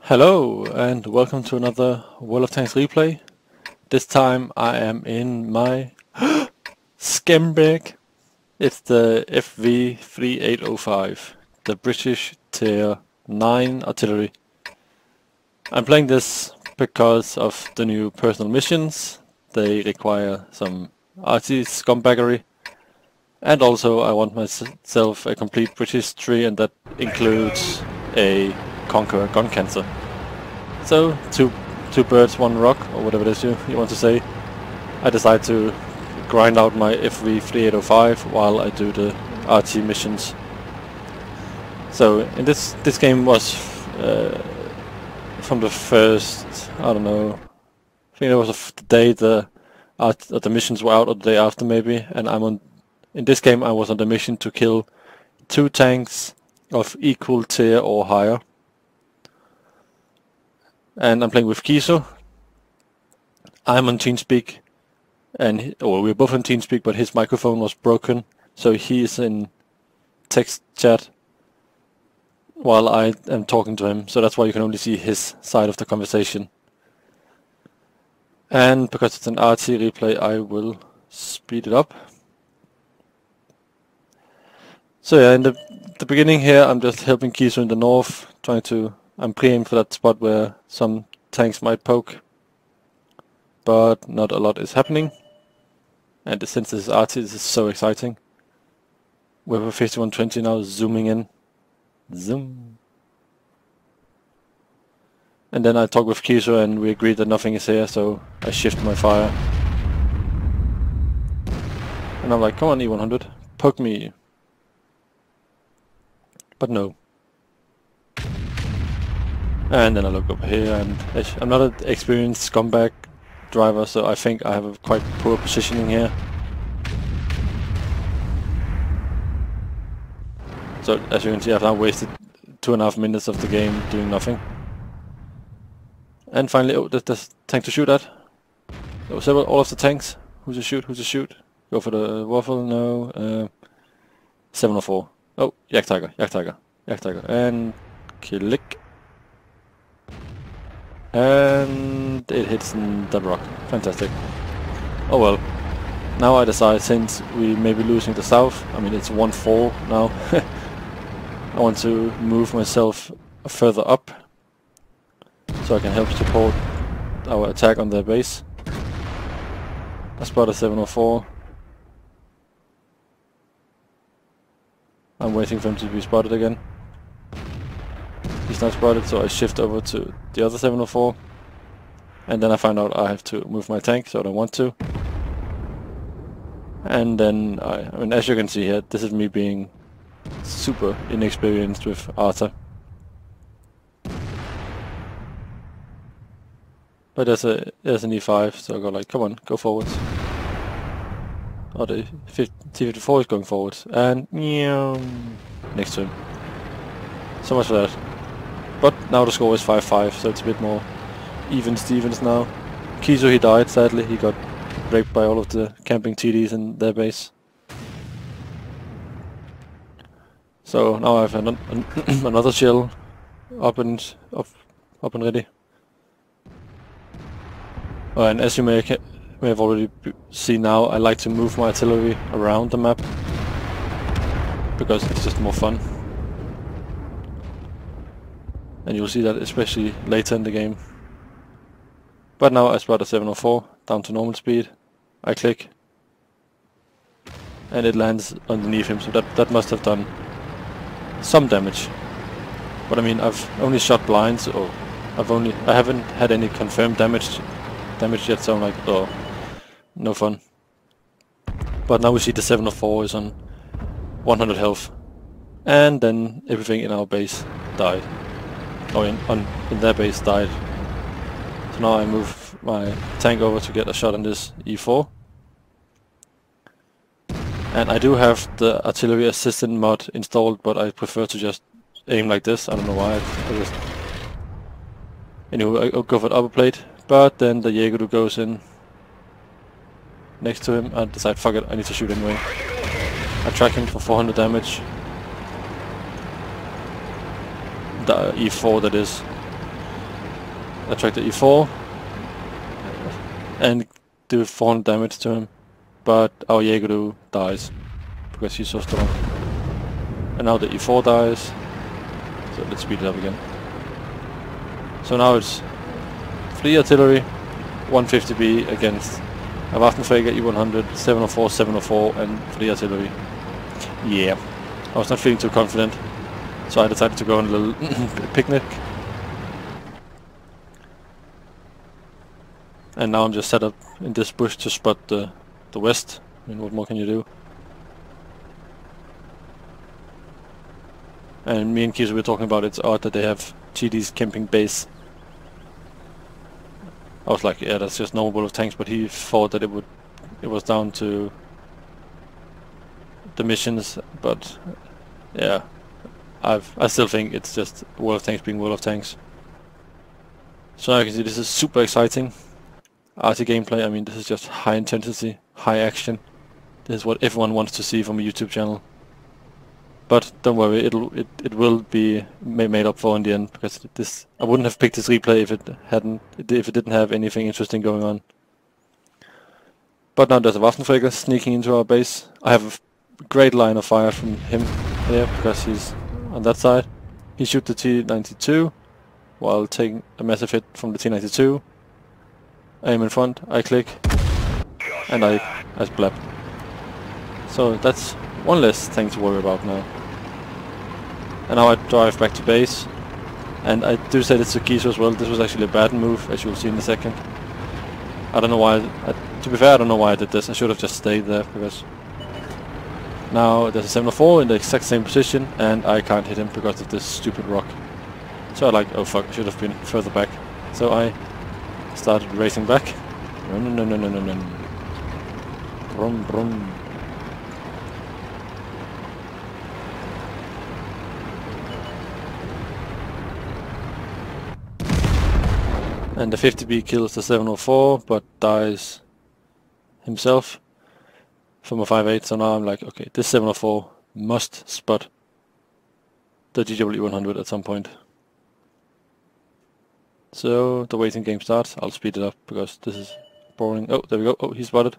Hello and welcome to another World of Tanks replay. This time I am in my Skembag. It's the FV3805, the British Tier 9 artillery. I'm playing this because of the new personal missions. They require some arty scumbaggery. And also I want myself a complete British tree, and that includes a Conqueror gun cancer. So two birds, one rock, or whatever it is you want to say. I decide to grind out my FV3805 while I do the RT missions. So in this game was from the first, I don't know, I think it was the day the missions were out, or the day after maybe, and in this game I was on the mission to kill 2 tanks of equal tier or higher. And I'm playing with Kiso. I'm on TeamSpeak, and we're both on TeamSpeak, but his microphone was broken, so he is in text chat while I am talking to him, so that's why you can only see his side of the conversation. And because it's an RT replay, I will speed it up. So yeah, in the beginning here, I'm just helping Kiso in the north, I'm pre-aiming for that spot where some tanks might poke, but not a lot is happening. And since this is RT, this is so exciting. We're 5120 now, zooming in. Zoom. And then I talk with Kiso and we agree that nothing is here, so I shift my fire. And I'm like, come on E100, poke me. But no. And then I look over here, and I'm not an experienced scumbag driver, so I think I have a quite poor positioning here. So as you can see, I've now wasted 2.5 minutes of the game doing nothing. And finally, oh, there's tank to shoot at. There were all of the tanks. Who's to shoot? Who's to shoot? Go for the waffle? No. 704. Oh, Yak Tiger, and click. And it hits that rock. Fantastic. Oh well. Now I decide, since we may be losing the south, I mean it's 1-4 now, I want to move myself further up so I can help support our attack on their base. I spot a 704. I'm waiting for him to be spotted again. He's not spotted, so I shift over to the other 704, and then I find out I have to move my tank, so I don't want to. And then I mean, as you can see here, this is me being super inexperienced with Arta. But there's an E5, so I go like, come on, go forwards. Oh, the T-54 is going forwards, and next to him. So much for that. But now the score is 5-5, so it's a bit more even Stevens now. Kiso, he died, sadly. He got raped by all of the camping TDs in their base. So now I have another shell up and ready. Oh, and as you may have already seen now, I like to move my artillery around the map because it's just more fun. And you'll see that especially later in the game. But now I spot a 704 down to normal speed. I click, and it lands underneath him, so that must have done some damage. But I mean, I've only shot blinds, or I haven't had any confirmed damage yet, so I'm like, oh, no fun. But now we see the 704 is on 100 health, and then everything in our base died. Oh, in their base died. So now I move my tank over to get a shot on this E4. And I do have the artillery assistant mod installed, but I prefer to just aim like this. I don't know why. Anyway, I go for the upper plate, but then the Jaeger goes in next to him. I decide, fuck it, I need to shoot anyway. I track him for 400 damage. The E4 that is. attract the E4 and do 400 damage to him, but our Jaeger dies because he's so strong. And now the E4 dies, so let's speed it up again. So now it's 3 artillery, 150B against a Waffenträger E100, 704, 704 and 3 artillery. Yeah, I was not feeling too confident, so I decided to go on a little picnic. And now I'm just set up in this bush to spot the west. I mean, what more can you do? And me and Kizu were talking about it's odd that they have GD's camping base. I was like, yeah, that's just normal of tanks, but he thought that it was down to the missions, but yeah, I still think it's just World of Tanks being World of Tanks. So now you can see this is super exciting. RT gameplay, I mean, this is just high intensity, high action. This is what everyone wants to see from a YouTube channel. But don't worry, it will be made up for in the end, because this I wouldn't have picked this replay if it didn't have anything interesting going on. But now there's a Waffenträger sneaking into our base. I have a great line of fire from him here because he's on that side. He shoots the T-92 while taking a massive hit from the T-92. I am in front, I click, and I blab. So that's one less thing to worry about now. And now I drive back to base, and I do say this to Kizu as well. This was actually a bad move, as you'll see in a second. I don't know why. To be fair, I don't know why I did this. I should have just stayed there, because now there's a 704 in the exact same position, and I can't hit him because of this stupid rock. So I'm like, oh fuck, I should have been further back. So I started racing back. Run, run, run, run, run, run. Brum, brum. And the 50B kills the 704, but dies himself from a 5.8. So now I'm like, okay, this 704 must spot the GW100 at some point. So the waiting game starts. I'll speed it up because this is boring. Oh, there we go. Oh, he's spotted.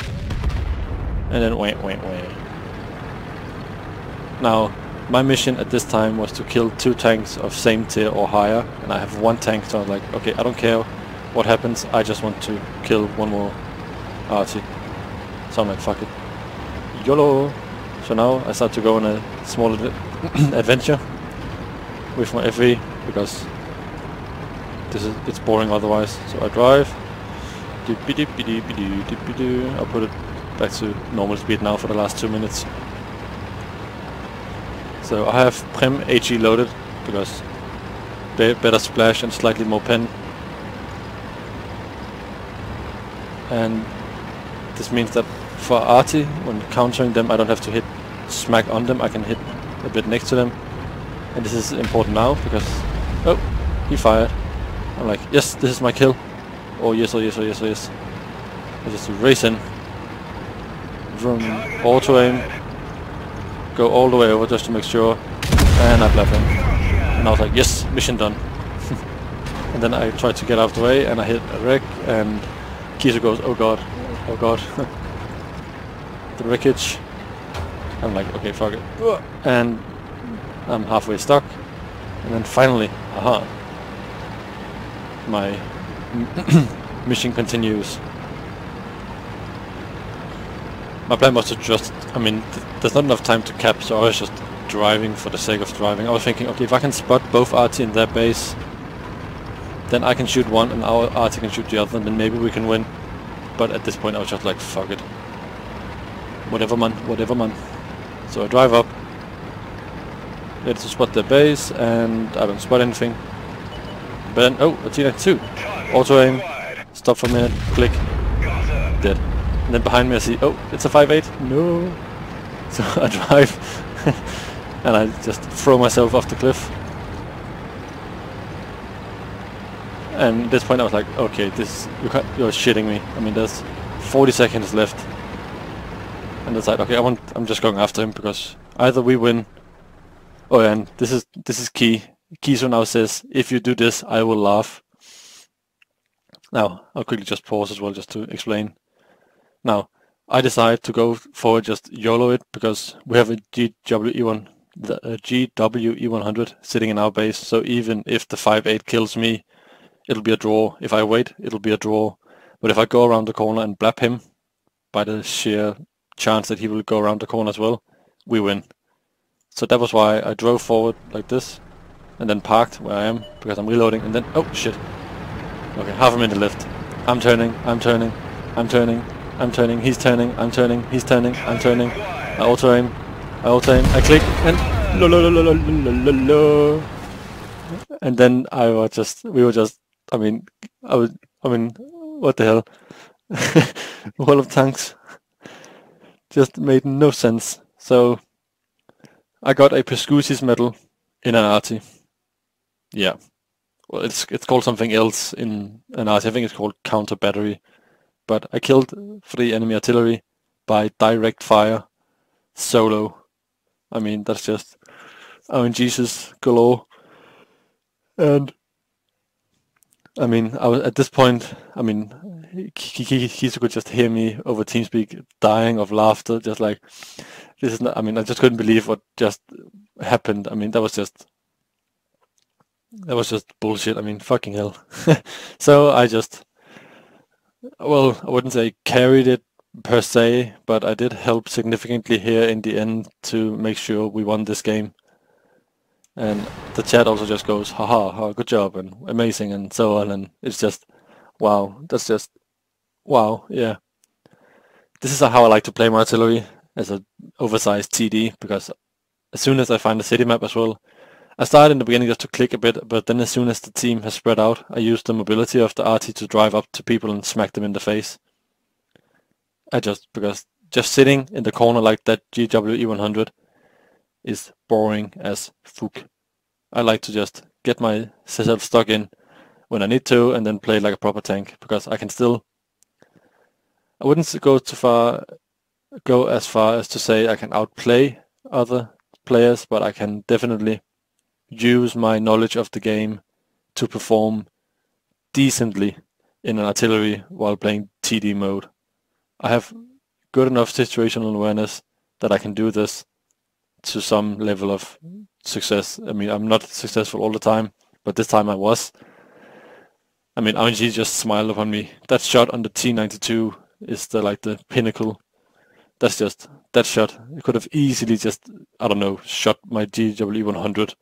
And then wait. Now, my mission at this time was to kill 2 tanks of same tier or higher, and I have 1 tank, so I was like, okay, I don't care what happens, I just want to kill 1 more RT. So I'm like, fuck it. YOLO! So now I start to go on a small adventure with my FV, because it's boring otherwise. So I drive. I'll put it back to normal speed now for the last 2 minutes. So I have Prem HE loaded because better splash and slightly more pen. And this means that for RT, when countering them, I don't have to hit smack on them, I can hit a bit next to them. And this is important now because, oh, he fired. I'm like, yes, this is my kill. Oh yes, oh yes, oh yes, oh yes. I just race in. Vroom, auto aim. Go all the way over just to make sure, and I blab him. And I was like, yes, mission done. And then I tried to get out of the way, and I hit a wreck, and Kizu goes, oh god, oh god. The wreckage. I'm like, okay, fuck it. And I'm halfway stuck. And then finally, aha, my mission continues. My plan was to just, I mean, there's not enough time to cap, so I was just driving for the sake of driving. I was thinking, okay, if I can spot both RT in their base, then I can shoot one and our RT can shoot the other, and then maybe we can win. But at this point I was just like, fuck it. Whatever man, whatever man. So I drive up, ready to spot their base, and I don't spot anything. But then, oh, a T-92. Auto aim, stop for a minute, click, dead. And then behind me I see, oh, it's a 5.8, no. So I drive and I just throw myself off the cliff. And at this point I was like, okay, you're shitting me. I mean, there's 40 seconds left. And it's like, okay, I'm just going after him because either we win. Oh, and this is key. Kiso now says, if you do this, I will laugh. Now, I'll quickly just pause as well just to explain. Now, I decide to go for just YOLO it because we have a GWE100 sitting in our base, so even if the 5-8 kills me, it'll be a draw. If I wait, it'll be a draw. But if I go around the corner and blap him, by the sheer chance that he will go around the corner as well, we win. So that was why I drove forward like this, and then parked where I am, because I'm reloading, and then, oh shit. Okay, half a minute left. I'm turning, I'm turning, I'm turning, I'm turning, he's turning, I'm turning, he's turning, I'm turning. I auto aim, I click, and lo. And then we were just, what the hell? Wall of tanks. Just made no sense. So, I got a Pescusis medal in an arty. Yeah. Well, it's called something else in an arty. I think it's called counter battery. But I killed 3 enemy artillery by direct fire, solo. I mean, that's just Jesus galore. And I mean, I was at this point. I mean, he could just hear me over TeamSpeak, dying of laughter, just like this is not. I mean, I just couldn't believe what just happened. I mean, that was just bullshit. I mean, fucking hell. So I just, well, I wouldn't say carried it per se, but I did help significantly here in the end to make sure we won this game. And the chat also just goes, haha, good job, and amazing, and so on, and it's just, wow, that's just, wow, yeah. This is how I like to play my artillery, as an oversized TD, because as soon as I find the city map as well, I started in the beginning just to click a bit, but then as soon as the team has spread out, I use the mobility of the RT to drive up to people and smack them in the face. Because just sitting in the corner like that GWE100 is boring as fuck. I like to just get myself stuck in when I need to and then play like a proper tank, because I can still, I wouldn't go as far as to say I can outplay other players, but I can definitely use my knowledge of the game to perform decently in an artillery while playing TD mode. I have good enough situational awareness that I can do this to some level of success. I mean, I'm not successful all the time, but this time I was. I mean, RNG just smiled upon me. That shot on the T92 is the pinnacle. That shot, it could have easily just, I don't know, shot my GW100.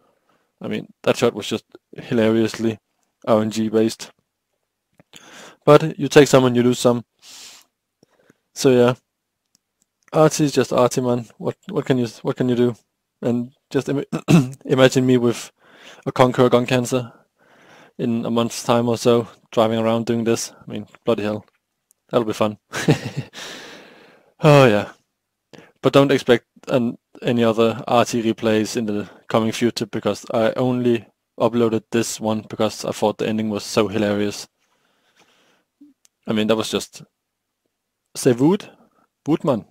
I mean, that shot was just hilariously RNG based. But you take some and you lose some. So yeah, arty is just arty, man. What can you do? And just imagine me with a Conqueror gun cancer in a month's time or so, driving around doing this. I mean, bloody hell, that'll be fun. Oh yeah, but don't expect any other RT replays in the coming future, because I only uploaded this one because I thought the ending was so hilarious. I mean, that was just, say wood man.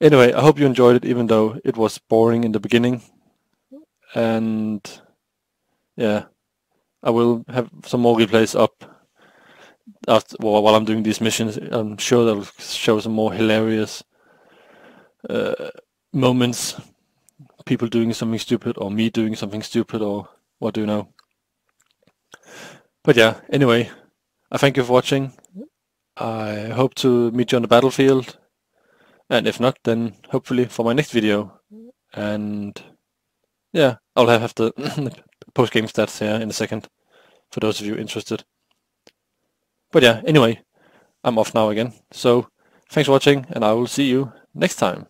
Anyway, I hope you enjoyed it, even though it was boring in the beginning. And yeah, I will have some more replays up while I'm doing these missions. I'm sure they'll show some more hilarious moments. People doing something stupid, or me doing something stupid, or what do you know. But yeah, anyway, I thank you for watching. I hope to meet you on the battlefield. And if not, then hopefully for my next video. And yeah, I'll have the post-game stats here in a second, for those of you interested. But yeah, anyway, I'm off now again. So thanks for watching, and I will see you next time.